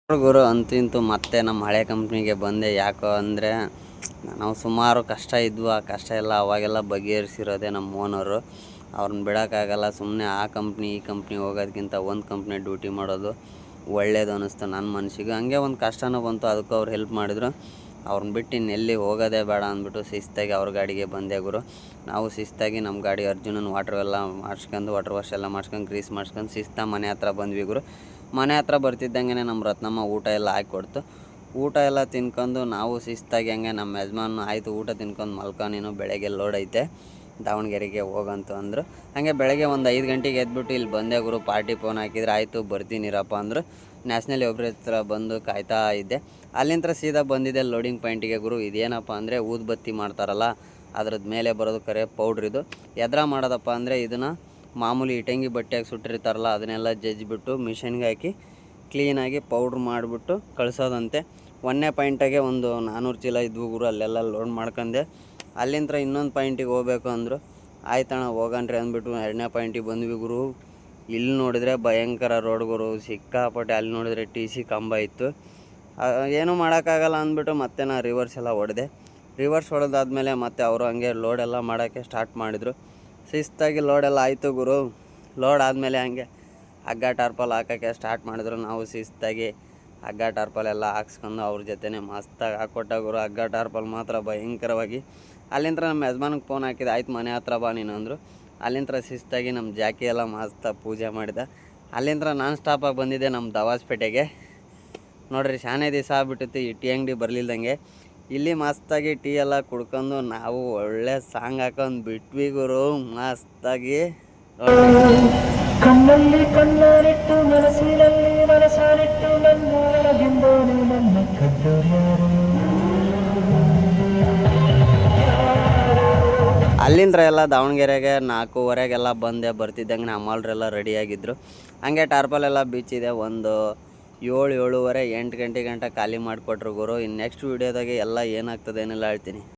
ಗುರು ಅಂತೂ ಇಂತೂ ಮತ್ತೆ ನಮ್ಮ ಹಳೆ ಕಂಪ್ನಿಗೆ ಬಂದೆ. ಯಾಕೋ ಅಂದರೆ ನಾವು ಸುಮಾರು ಕಷ್ಟ ಇದ್ವು. ಆ ಕಷ್ಟ ಎಲ್ಲ ಅವಾಗೆಲ್ಲ ಬಗೆಹರಿಸಿರೋದೇ ನಮ್ಮ ಓನರು. ಅವ್ರನ್ನ ಬಿಡೋಕ್ಕಾಗಲ್ಲ. ಸುಮ್ಮನೆ ಆ ಕಂಪ್ನಿ ಈ ಕಂಪ್ನಿ ಹೋಗೋದಕ್ಕಿಂತ ಒಂದು ಕಂಪ್ನಿ ಡ್ಯೂಟಿ ಮಾಡೋದು ಒಳ್ಳೇದು ಅನ್ನಿಸ್ತು ನನ್ನ ಮನಸ್ಸಿಗೆ. ಹಂಗೆ ಒಂದು ಕಷ್ಟನೂ ಬಂತು, ಅದಕ್ಕೂ ಅವ್ರು ಹೆಲ್ಪ್ ಮಾಡಿದ್ರು. ಅವ್ರನ್ನ ಬಿಟ್ಟು ಇನ್ನೆಲ್ಲಿ ಹೋಗೋದೇ ಬೇಡ ಅಂದ್ಬಿಟ್ಟು ಶಿಸ್ತಾಗಿ ಅವ್ರ ಗಾಡಿಗೆ ಬಂದೆ ಗುರು. ನಾವು ಶಿಸ್ತಾಗಿ ನಮ್ಮ ಗಾಡಿ ಅರ್ಜುನನ ವಾಟರ್ ವಾಶ್ ಎಲ್ಲ ಮಾಡ್ಸ್ಕೊಂಡು ಗ್ರೀಸ್ ಮಾಡ್ಸ್ಕೊಂಡು ಶಿಸ್ತಾಗಿ ಮನೆ ಹತ್ರ ಬಂದ್ವಿ ಗುರು. ಮನೆ ಹತ್ರ ಬರ್ತಿದ್ದಂಗೆ ನಮ್ಮ ರತ್ನಮ್ಮ ಊಟ ಎಲ್ಲ ಹಾಕಿಕೊಡ್ತು. ಊಟ ಎಲ್ಲ ತಿನ್ಕೊಂಡು ನಾವು ಶಿಸ್ತಾಗಿ ಹಂಗೆ ನಮ್ಮ ಯಜಮಾನ ಆಯಿತು ಊಟ ತಿನ್ಕೊಂಡು ಮಲ್ಕೊ, ನೀನು ಬೆಳಗ್ಗೆ ಲೋಡ್ ಐತೆ ದಾವಣಗೆರೆಗೆ ಹೋಗಂತು ಅಂದರು. ಹಾಗೆ ಬೆಳಗ್ಗೆ ಒಂದು 5 ಗಂಟೆಗೆ ಎದ್ಬಿಟ್ಟು ಇಲ್ಲಿ ಬಂದೆ ಗುರು. ಪಾರ್ಟಿ ಫೋನ್ ಹಾಕಿದ್ರೆ ಆಯಿತು ಬರ್ತೀನಿರಪ್ಪ ಅಂದರು. ನ್ಯಾಷನಲ್ ಒಬ್ಬರ ಹತ್ರ ಬಂದು ಕಾಯ್ತಾ ಇದ್ದೆ. ಅಲ್ಲಿಂದ ಸೀದಾ ಬಂದಿದ್ದೆ ಲೋಡಿಂಗ್ ಪಾಯಿಂಟಿಗೆ ಗುರು. ಇದೇನಪ್ಪ ಅಂದರೆ ಊದುಬತ್ತಿ ಮಾಡ್ತಾರಲ್ಲ ಅದ್ರದ್ದು ಮೇಲೆ ಬರೋದು ಕರೆ ಪೌಡ್ರ್. ಇದು ಎದ್ರ ಮಾಡೋದಪ್ಪ ಅಂದರೆ ಇದನ್ನು ಮಾಮೂಲಿ ಇಟಂಗಿ ಬಟ್ಟೆಯಾಗಿ ಸುಟ್ಟಿರ್ತಾರಲ್ಲ ಅದನ್ನೆಲ್ಲ ಜಜ್ಜಿಬಿಟ್ಟು ಮಿಷಿನ್ಗೆ ಹಾಕಿ ಕ್ಲೀನಾಗಿ ಪೌಡ್ರ್ ಮಾಡಿಬಿಟ್ಟು ಕಳಿಸೋದಂತೆ. 1ನೇ ಪಾಯಿಂಟಾಗೆ ಒಂದು 400 ಚೀಲ ಇದ್ವು ಗುರು. ಅಲ್ಲೆಲ್ಲ ಲೋಡ್ ಮಾಡ್ಕೊಂಡೆ. ಅಲ್ಲಿಂದ ಇನ್ನೊಂದು ಪಾಯಿಂಟಿಗೆ ಹೋಗ್ಬೇಕು ಅಂದರು. ಆಯ್ತಣ್ಣ ಹೋಗಣ್ರಿ ಅಂದ್ಬಿಟ್ಟು 2ನೇ ಪಾಯಿಂಟಿಗೆ ಬಂದ್ವಿ ಗುರು. ಇಲ್ಲಿ ನೋಡಿದ್ರೆ ಭಯಂಕರ ರೋಡ್ ಗುರು, ಸಿಕ್ಕಾಪಟ್ಟೆ. ಅಲ್ಲಿ ನೋಡಿದ್ರೆ TC ಕಂಬ ಇತ್ತು. ಏನೂ ಮಾಡೋಕ್ಕಾಗಲ್ಲ ಅಂದ್ಬಿಟ್ಟು ಮತ್ತೆ ನಾನು ರಿವರ್ಸ್ ಎಲ್ಲ ಹೊಡೆದೆ. ರಿವರ್ಸ್ ಹೊಡೆದಾದ್ಮೇಲೆ ಮತ್ತೆ ಅವರು ಹಂಗೆ ಲೋಡೆಲ್ಲ ಮಾಡೋಕ್ಕೆ ಸ್ಟಾರ್ಟ್ ಮಾಡಿದರು. ಶಿಸ್ತಾಗಿ ಲೋಡೆಲ್ಲ ಆಯಿತು ಗುರು. ಲೋಡ್ ಆದಮೇಲೆ ಹಂಗೆ ಹಗ್ಗ ಟಾರ್ಪಲ್ ಹಾಕೋಕ್ಕೆ ಸ್ಟಾರ್ಟ್ ಮಾಡಿದ್ರು. ನಾವು ಶಿಸ್ತಾಗಿ ಹಗ್ಗ ಟಾರ್ಪಲ್ ಎಲ್ಲ ಹಾಕ್ಸ್ಕೊಂಡು ಅವ್ರ ಜೊತೆನೇ ಮಸ್ತಾಗಿ ಹಾಕ್ಕೊಟ್ಟ ಗುರು. ಹಗ್ಗ ಟಾರ್ಪಲ್ ಮಾತ್ರ ಭಯಂಕರವಾಗಿ. ಅಲ್ಲಿಂದ ನಮ್ಮ ಯಜಮಾನಿಗೆ ಫೋನ್ ಹಾಕಿದೆ, ಆಯ್ತು ಮನೆ ಹತ್ರ ಬಾ ನೀನು ಅಂದರು. ಅಲ್ಲಿಂದ ಶಿಸ್ತಾಗಿ ನಮ್ಮ ಜಾಕಿ ಎಲ್ಲ ಮಸ್ತಾಗಿ ಪೂಜೆ ಮಾಡಿದೆ. ಅಲ್ಲಿಂದ ನಾನ್ ಸ್ಟಾಪಾಗಿ ಬಂದಿದ್ದೆ ನಮ್ಮ ದವಾಸ್ಪೇಟೆಗೆ. ನೋಡ್ರಿ ಶಾನೆ ದಿವಸ ಆಗ್ಬಿಟ್ಟಿತ್ತು ಈ ಟೀ ಅಂಗಡಿ ಬರಲಿಲ್ದಂಗೆ. ಇಲ್ಲಿ ಮಸ್ತಾಗಿ ಟೀ ಎಲ್ಲ ಕುಡ್ಕೊಂಡು ನಾವು ಒಳ್ಳೆ ಸಾಂಗ್ ಹಾಕೊಂಡು ಬಿಟ್ವಿ ಗುರು. ಮಸ್ತಾಗಿ ಕಣ್ಣಲ್ಲಿ ಕಣ್ಣಾರಿಟ್ಟು ಮನಸ್ಸಿನಲ್ಲಿ ಮನಸಾರಿಟ್ಟು ನನ್ನೊಳಗಿಂದೋನು ನನ್ನ ಕದ್ದೋರ್ಯಾರು. ಅಲ್ಲಿಂದ ಎಲ್ಲ ದಾವಣಗೆರೆಗೆ 4:15 ಬಂದೆ. ಬರ್ತಿದ್ದಂಗೆ ಅಮ್ಮಲ್ರೆಲ್ಲ ರೆಡಿಯಾಗಿದ್ದರು. ಹಂಗೆ ಟಾರ್ಪಲ್ ಎಲ್ಲ ಬೀಚಿದೆ. ಒಂದು 7, 7:30, 8 ಗಂಟೆ ಖಾಲಿ ಮಾಡಿಕೊಟ್ರು ಗುರು. ಇನ್ನು ನೆಕ್ಸ್ಟ್ ವೀಡಿಯೋದಾಗೆ ಎಲ್ಲ ಏನಾಗ್ತದೆ ಏನೆಲ್ಲ ಹೇಳ್ತೀನಿ.